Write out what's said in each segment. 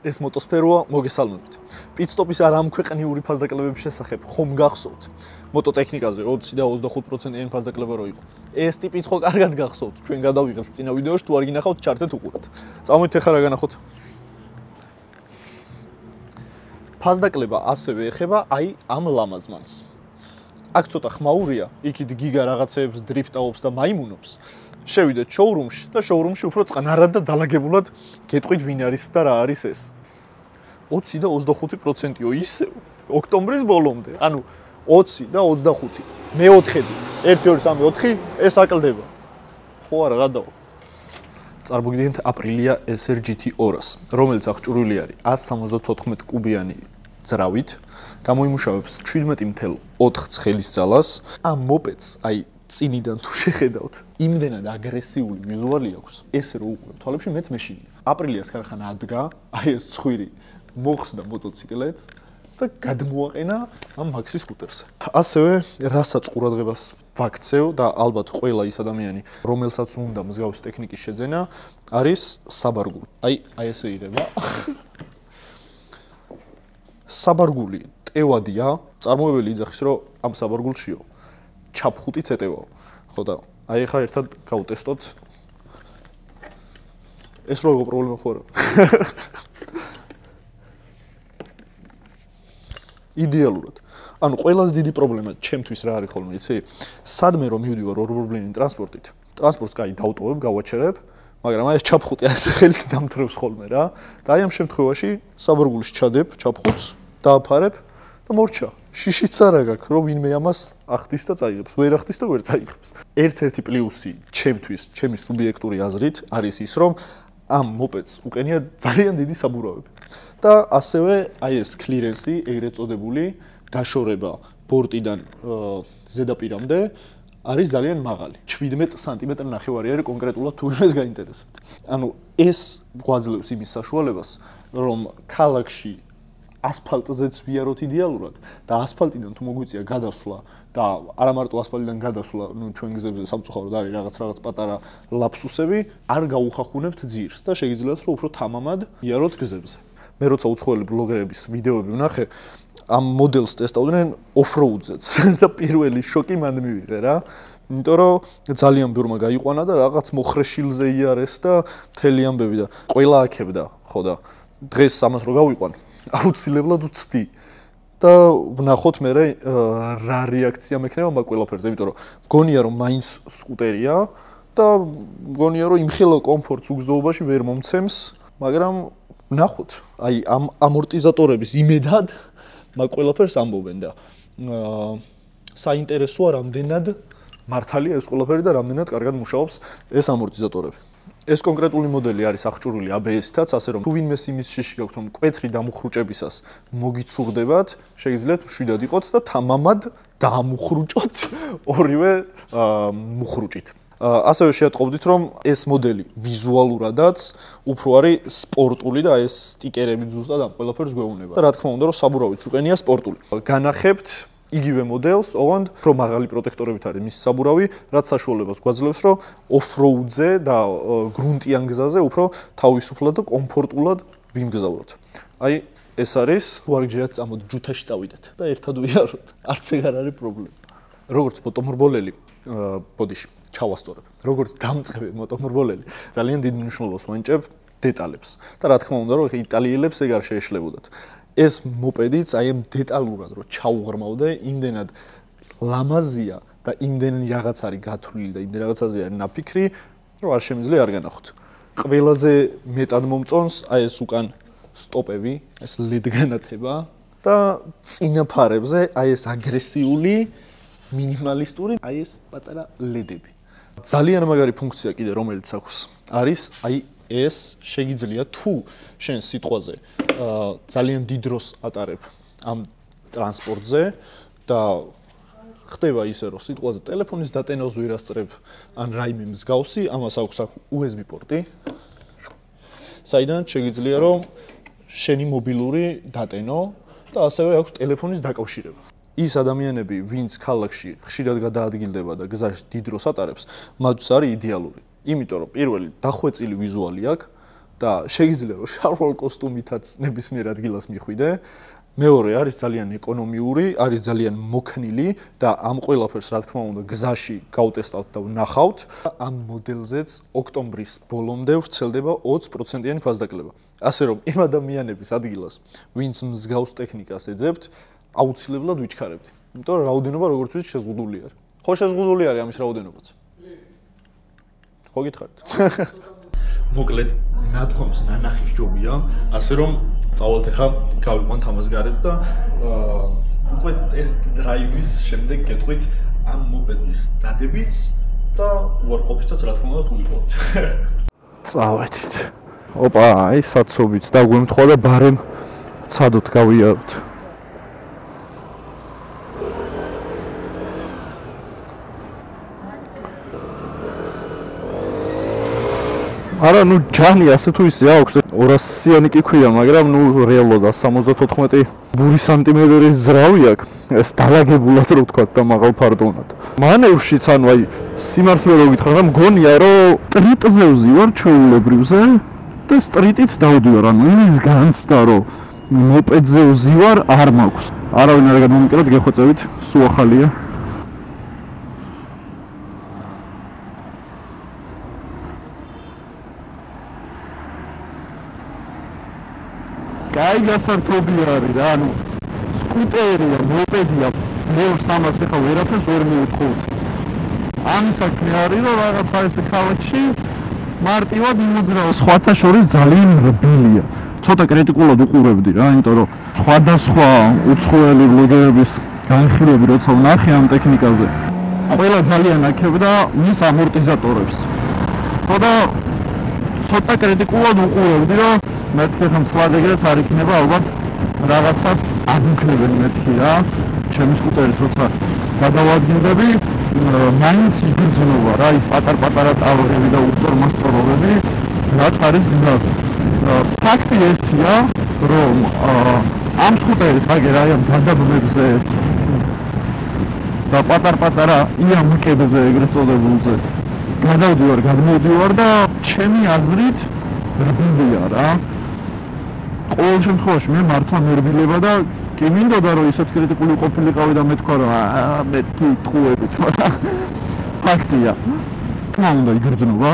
ეს მოტოსფეროა, მოგესალმებით. პიტსტოპის არ ამქვეყნიური ფაზდაკლებების შესახებ ხომ გახსოვთ? მოტოტექნიკაზე 20 და 25%-იანი ფაზდაკლება რო იყო. ეს ტიპიც ხო კარგად გახსოვთ. ჩვენ გადავიღებთ წინა ვიდეოში, თუ არ გინახავთ, ჩართეთ უყურეთ. წამოით ახლა რა განახოთ. ფაზდაკლება ასევე ეხება აი ამ ლამაზმანს. აქ ცოტა ხმაურია, იქით გიგა რაღაცეებს დრიფტაობს და მაიმუნობს. შევიდეთ შოურუმში და შოურუმში უფრო წყნარად და დალაგებულად გეტყვით ვინ არის და რა არის ეს. 20 და 25%-ო ისევ ოქტომბრის ბოლომდე. ანუ 20 და 25. მე-4-დი. 1 2 3 4 ეს აკლდება. ხო არა გადავა. წარმოგიდგენთ აპრილია SR GT200-ს, რომელიც აღჭურვილი არის 174 კუბიანი ძრავით, გამოიმუშავებს 17.4 ცხელის ძალას. ამ მოპედს აი წინიდან თუ შეხედავთ, იმდენად აგრესიული ვიზუალი აქვს, ესე რომ უყურებ თვალებში მეც მეშინია. აპრილიას ქარხანა ადგა, აი ეს ცხვირი მოხსნა მოტოციკლეთს და გადმოაყენა ამ მაქსის სკუტერს. ასევე რასაც ყურადღებას ვაქცევ და ალბათ ყველა ის ადამიანი, რომელსაც უნდა მსგავსი ტექნიკის შეძენა, არის საბარგული. აი ესე ირება. საბარგული ტევადია, წარმოებელი იძახის, რომ ამ საბარგულშიო ჩაფხუტიც ეტევაო. ხო და აი ახლა ერთად გავუტესტოთ. ეს როგორ პრობლემა ხო არა? იდეალურად. ანუ ყველაზე დიდი პრობლემა ჩემთვის რა არის ხოლმე, იცი? სადმე რომ მივდივარ ორბორბლიანი ტრანსპორტით, ტრანსპორტს კაი დავტოვებ, გავაჩერებ, მაგრამ აი ეს ჩაფხუტი ასე ხელით დამთრევს ხოლმე რა. და აი ამ შემთხვევაში საბარგულში ჩადებ, ჩაფხუტს, დააფარებ და მორჩა. შიშიც არა გაქვს, რომ ვინმე ამას ახდის და წაიღებს. ვერ ახდის და ვერ წაიღებს. ერთ-ერთი პლუსი ჩემთვის, ჩემი სუბიექტური აზრით არის ის, რომ ამ მოპედს უყენია ძალიან დიდი საბურავები. და ასევე აი ეს კლირენსი, ეგრეთ წოდებული დაშორება ბორტიდან ზედაპირამდე არის ძალიან მაღალი. 17 სანტიმეტრი ნახევარი არის კონკრეტულად თუ იმას გაინტერესებთ. ანუ ეს გვაძლევს იმის საშუალებას, რომ ქალაქში ასფალტზეც ვიაროთ იდეალურად და ასფალტიდან თუ მოგვიწია გადასვლა და არა მარტო ასფალტიდან გადასვლა, ნუ ჩვენ გზებზე სამწუხაროდ არის რაღაც პატარა ლაფსუსები, არ გაუხახუნებთ ძირს და შეგიძლიათ რომ უფრო თამამად იაროთ გზებზე. მე როცა უცხოელი ბლოგერების ვიდეოები ვნახე, ამ მოდელს ტესტავდნენ ოფროუდზეც და პირველი შოკი მანდ მივიღე რა. იმიტომ რომ ძალიან ბევრმა გაიყვანა და რაღაც მოხრეშილზე იარეს და მთელი ამბები და ყველა აქებდა, ხო და დღეს ამას რო გავიყვან აუცილებლად ვცდი და ვნახოთ მე რა რეაქცია მექნება მაგ ყველაფერზე, იმიტომ რომ მგონია რომ მაინც სკუტერია და მგონია რომ იმხელა კომფორტს უგზნობაში ვერ მომცემს, მაგრამ ვნახოთ. აი ამ ამორტიზატორების იმედად მაგ ყველაფერს ამბობენ და საინტერესოა რამდენად მართალია ეს ყველაფერი და რამდენად კარგად მუშაობს ეს ამორტიზატორები. ეს კონკრეტული მოდელი არის აღჭურვილი ABS-თაც, ასე რომ თუ ვინმეს იმის შიში გაქვთ, რომ მკვეთრი დამუხრუჭებისას მოგიცურდებათ, შეგიძლიათ მშვიდად იყოთ და თამამად დაამუხრუჭოთ ორივე მუხრუჭით. ასევე შეატყობდით, რომ ეს მოდელი ვიზუალურადაც უფრო არის სპორტული და ეს სტიკერები ზუსტად ამ ყველაფერს გვეუბნება. და რა თქმა უნდა, რომ საბურავიც უყენია სპორტული. განახებთ იგივე მოდელს, ოღონდ უფრო მაღალი პროტექტორებით არის მისი საბურავი, რაც საშუალებას გვაძლევს, რომ ოფროუდზე და გრუნტიან გზაზე უფრო თავისუფლად და კომფორტულად ვიმგზავროთ. აი ეს არის, თუ არ გიჟერათ წამოდ ჯუთაში წავიდეთ და ერთად ვიაროთ. არც ეგ არ არის პრობლემა. როგორც მოტომორბოლელი, ბოდიში ჩავასწორებ. როგორც დამწყები მოტომორბოლელი, ძალიან დიდ მნიშვნელობას ვენჭებ დეტალებს. და რა თქმა უნდა, რომ იტალიელებს ეგ არ შეეშლებოდათ. ეს მოპედიც აი ამ დეტალურად რო ჩაუღრმავდე, იმდენად ლამაზია და იმდენი რაღაც არის გათვლილი და იმდენ რაღაცაზე არის ნაფიქრი, რომ არ შემიძლია არ განახოთ. ყველაზე მეტად მომწონს აი ეს უკან სტოპები, ეს LED განათება და წინა ფარებზე აი ეს აგრესიული, მინიმალისტური, აი ეს პატარა LED-ები. ძალიან მაგარი ფუნქცია კიდე რომელიც აქვს, არის აი ეს შეგიძლია თუ შენ სიტყვაზე ძალიან დიდ დროს ატარებ ამ ტრანსპორტზე და ხდება ისე რომ სიტყვაზე ტელეფონის დატენას ვირასწრებ ან რაიმე მსგავსი, ამას აქვს USB პორტი, საიდანაც შეგიძლია რომ შენი მობილური დატენო და ასევე აქვს ტელეფონის დაკავშირება. ის ადამიანები, ვინც ქალაქში ხშირად გადაადგილდება და გზაში დიდ დროს ატარებს, მათთვის არის იდეალური. იმიტომ რომ პირველი დახვეწილი ვიზუალი აქვს, და შეიძლება რომ შარვალ კოსტუმითაც ნებისმიერ ადგილას მიხვიდე. მეორე არის ძალიან ეკონომიური, არის ძალიან მოქნილი და ამ ყველაფერს რა თქმა უნდა გზაში გავტესტავთ და ვნახავთ. ამ მოდელზეც ოქტომბრის ბოლომდე ვრცელდება 20%-იანი ფასდაკლება. ასე რომ იმ ადამიანების ადგილას, ვინც მსგავს ტექნიკას ეძებთ, აუცილებლად ვიჩქარებთ. იმიტომ რომ რაოდენობა როგორც ვიცი შეზღუდული არის. ხო შეზღუდული არის ამის რაოდენობაც. ხო გითხარით? მოკლედ ნათქვამს ნანახის ჯობია, ასე რომ წავალთ ახლა გავიყვანთ ამას გარეთ და უკვე ტესტ დრაივის შემდეგ გეტყვით ამ მოპედის დადებიც და უარყოფითაც რა თქმა უნდა თუ ვიყავთ. წავედით. ოპა, აი საცობიც დაგვემთხვა და ბარემ ცადოთ გავიაროთ. არა, ნუ ჯანი ასე თუ ისე აქვს 200-იანი კი ქვია, მაგრამ ნუ რეალურად 74 ბური სანტიმეტრი ზრავი აქვს. ეს დალაგებულად რო ვთქვა და მაღალ ფარდონად. მანევრშიც ანუ აი სიმართლე რო გითხრა, მგონია რომ სტრიტზე ვზივარ ჩვეულებრივზე და სტრიტით დავდივარ, ანუ იმის განცდა რომ მოპედზე ვზივარ არ მაქვს. არავინ არ გადმომიკრათ, გეხვეწებით, სულ ახალია. კაი გასართობი არის რა, ანუ სკუტერია, მოპედია, მე 300 ახლა ვერაფერს ვერ მივთხოვთ. ამის საქმე არის, რომ რაღაცა ესე ქალაქში მარტივად იმოძრავ, სხვათა შორის ძალიან რბილია. ცოტა კრიტიკულად უყურებდი რა, იმიტომ რომ სხვადასხვა უცხოელი ბლოგერების განხილვები როცა ვნახე ამ ტექნიკაზე, ყველა ძალიან აქებდა მის ამორტიზატორებს. ხო და ცოტა კრიტიკულად უყურებდი, რომ მეთქი ხომ თვალ ეგრეც არ იქნება ალბათ რაღაცას აგუქლებენ მეთქი რა. ჩემი სკუტერით როცა გადავადგილდები, მაინც იგრძნობა რა ის პატარ-პატარა ტალღები და უსწორმასწორობები, რაც არის გზაზე. ფაქტი ერთია, რომ ამ სკუტერით აგერ აი ამ გადაბმებზე და პატარ-პატარა იამკებზე ეგრეთ წოდებულზე გადმოვდივარ და ჩემი აზრით რბილია რა. ყოველ შემთხვევაში მე მართლა მერბილება და კი მინდოდა რომ ისეთ კრიტიკული ყოფილიყავი და მეთქვა რომ მეთქი თხუებით, მაგრამ ფაქტია. თქმა უნდა იგრძნობა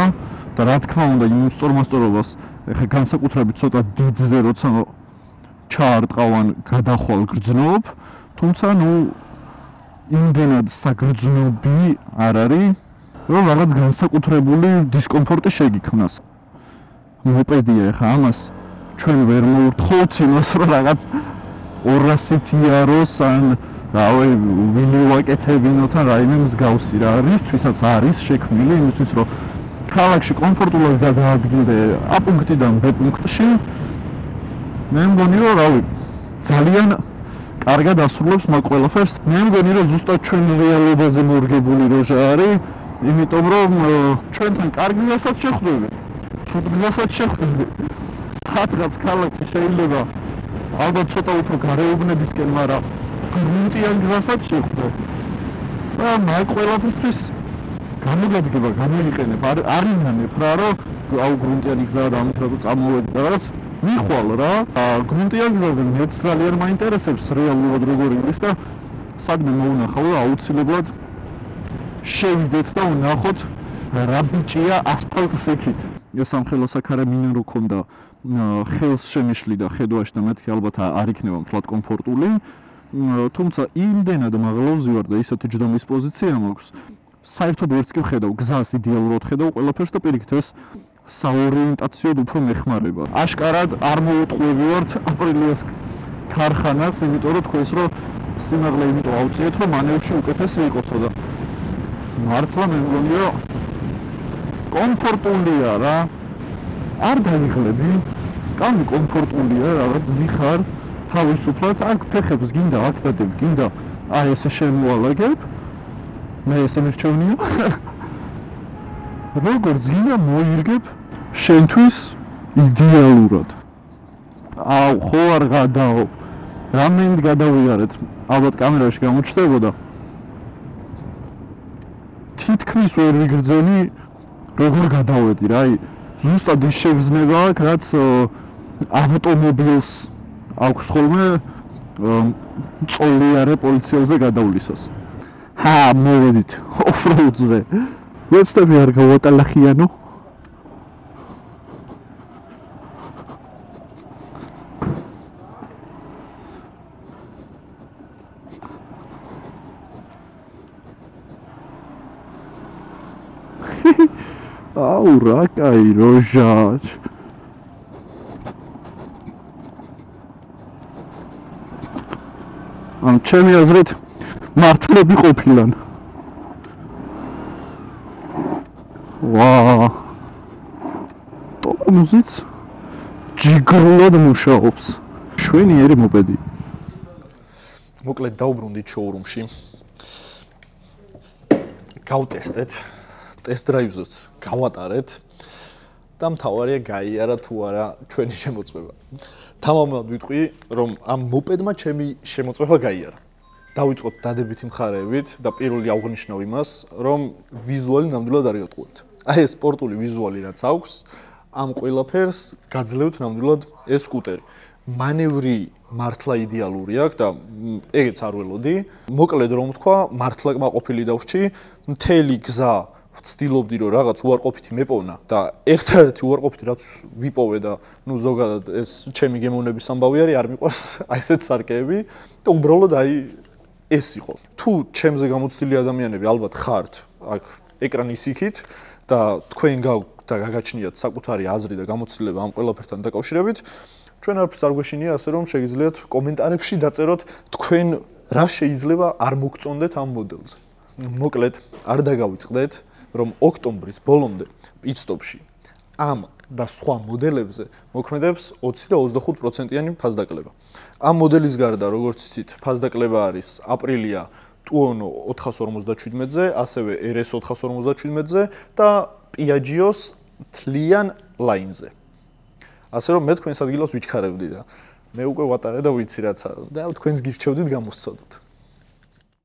და რა თქმა უნდა იმ უსწორმასწორობას ეხა განსაკუთრებით ცოტა დიდზე როცა ჩაარტყავან გადახვალ გრძნობ, თუმცა ნუ იმდენად საგრძნობი არ არის, რომ რაღაც განსაკუთრებული დისკომფორტი შეგიქმნას. მოპედია ეხა ამას ჩვენ ვერ მოვთხოვთ იმას რომ რაღაც 200 იაროს ან რავი ვილი ვაკეთებინოთ ან რაიმე მსგავსი რა რისთვისაც არის შექმნილი იმისთვის რომ ქალაქში კომფორტულად გადაადგილდე A პუნქტიდან B პუნქტში მე მგონი რომ რავი ძალიან კარგად ასრულებს მაგ ყველაფერს მე მგონი რომ ზუსტად ჩვენ რეალობაზე მორგებული როჟა არის იმიტომ რომ ჩვენთან კარგი გზასაც შეხვდები ცუდ გზასაც შეხვდები სადღაც ქალაქში შეიძლება ალბათ ცოტა უფრო გარეუბნებისკენ, მაგრამ გრუნტიან გზასაც შეხვდე. და მაგ ყველაფერთვის გამოგადგება გამოიყენებ, არ იმანებ რა, რომ აუ გრუნტიანი გზაა და ამით რა წამოვედი და რაღაც მიხვალ რა. გრუნტიან გზაზე მეც ძალიან მაინტერესებს რეალურად როგორ ის და სადმე მოუნახავ და აუცილებლად შევიდეთ და ვნახოთ რა ბიჭია ასფალტს იქით. ეს სამხელო საქარე მინან რო ქონდა ხელს შემიშლი და ხედვაში და მეთქი ალბათ არ იქნება მთლად კომფორტული, თუმცა იმდენად მაღლავზე ვარ და ისეთი ჯდომის პოზიცია მაქვს, საერთოდ ვერც კი ვხედავ გზას იდეალურად ხედავ ყველაფერს და პირიქით ეს საორიენტაციოდ უფრო მეხმარება. აშკარად არ მოუტყუებივართ აპრილიას ქარხანას, იმიტომ რომ თქვენს რომ სიმაღლე იმიტომ ავწიეთ რომ მანევრში უკეთესი იყოსო და მართლა მე მგონი რომ კომფორტულია რა. არ დაიღლები, სკამი კომფორტულია, რაღაც ზიხარ, თავისუფლად, აქ ფეხებს გინდა აქ დადებ, გინდა აი ესე შემოალაგებ, მე ესე მერჩევნია. როგორც გინდა მოირგებ შენთვის იდეალურად. აუ, ხო არ გადაო. რამდენად გადავიარეთ, ალბათ კამერაში გამოჩნდებოდა. თითქმის ვერ ვიგრძენი, როგორ გადავედი რა, ზუსტად ის შეგრძნება აქვს, რაც ავტომობილს აქვს ხოლმე წოლიარე პოლიციელზე გადავლისას. მოვედით ოფროუდზე. ვეცდები არ გავატალახიანო. აუ რა კაი როჟა. ჩემი აზრით მართლები ყოფილან. ტორმოზიც ჯიგრულად მუშაობს. შვენიერი მოპედი. მოკლედ დაუბრუნდით შოურუმში. გავტესტეთ. ტესტ დრაივზოც გავატარეთ და მთავარია გაიარა თუ არა ჩვენი შემოწმება. თამამად ვიტყვი, რომ ამ მოპედმა ჩემი შემოწმება გაიარა. დავიწყოთ დადებითი მხარეებით და პირველი აღვნიშნავ იმას, რომ ვიზუალი ნამდვილად არ გეტყუათ. აი ეს სპორტული ვიზუალი რაც აქვს, ამ ყველაფერს გაძლევთ ნამდვილად ეს სკუტერი. მანევრი მართლა იდეალური აქვს და ეგეც არ ველოდი. მოკლედ რომ ვთქვა, მართლა კმაყოფილი დავრჩი, მთელი გზა ვცდილობდი რომ რაღაც უარყოფითი მეპოვნა და ერთ-ერთი უარყოფითი რაც ვიპოვე და ნუ ზოგადად ეს ჩემი გემოვნების ამბავი არის, არ მიყვარს აი ესეთ სარკეები და უბრალოდ აი ეს იყო. თუ ჩემზე გამოცდილი ადამიანები ალბათ ხართ აქ ეკრანის იქით და თქვენ გაქვთ და გაგაჩნიათ საკუთარი აზრი და გამოცდილება ამ ყველაფერთან დაკავშირებით, ჩვენ არაფერს არ გვეშინია, ასე რომ შეგიძლიათ კომენტარებში დაწეროთ თქვენ რა შეიძლება არ მოგწონდეთ ამ მოდელზე. მოკლედ არ დაგავიწყდეთ რომ ოქტომბრის ბოლომდე პიტსტოპში ამ და სხვა მოდელებზე მოქმედებს 20 და 25%-იანი ფასდაკლება. ამ მოდელის გარდა, როგორც იცით, ფასდაკლება არის აპრილია ტუონო 457-ზე, ასევე RS 457-ზე და Piaggio-ს თლიან ლაინზე. ასე რომ მე თქვენს ადგილას ვიჩქარებდი და მე უკვე ვატარე და ვიცი რაცა და თქვენს გირჩევდით გამოსცოდოთ.